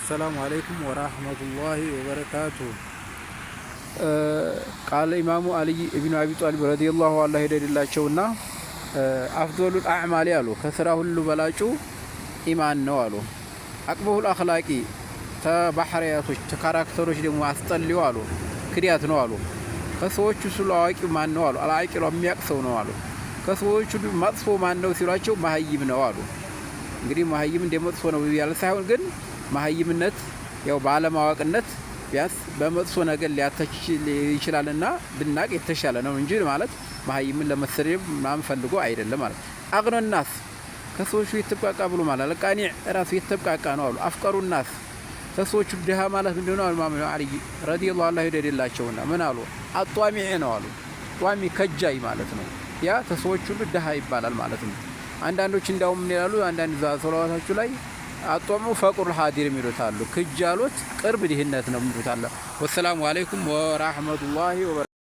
السلام عليكم ورحمة الله وبركاته. قال الإمام علي بن أبي طالب رضي الله عنه الله شونا أفضل الأعمال يالو كثره اللبلاجو إيمان نوالو أكبه الأخلاقي تبحرياتوش تكاركتروش دي مواستليو والو كريات نوالو كسوچ سلواቂ ማን ነው አሉ አላቂ ነው የሚያቅሰው ነው አሉ ከሰዎቹ መጥፎ ማን ነው ሲሏቸው መሀይም ነው አሉ እንግዲህ መሀይም እንደመጥፎ ነው ያለ ሳይሆን ግን መሀይምነት ያው ባለማወቅነት ቢያስ በመጥፎ ነገር ሊያተች ይችላልና ብናቅ የተሻለ ነው እንጂ ማለት መሀይምን ለመሰረብ ማን ፈልጎ አይደለም ማለት አግነናስ ከሰዎቹ የተብቃቃ ብሎ ማለት ለቃኒ ራሱ የተብቃቃ ነው አሉ አፍቀሩናስ ከሰዎቹ ደሃ ማለት ምንድነው ኢማም አሊ ረዲየላሁ ዐንሁ ይደደላቸውና ምን አሉ አጧሚዕ ነው አሉ ጧሚ ከጃይ ማለት ነው ያ ከሰዎቹ ደሃ ይባላል ማለት ነው አንዳንዶች እንዳውም ምን ይላሉ አንዳንድ ዛሰላዋታችሁ ላይ አጧሙ ፈቁር ሐዲር የሚሉታሉ ክጃሎት ቅርብ ድህነት ነው የሚሉታል ወሰላሙ አለይኩም ወራህመቱላሂ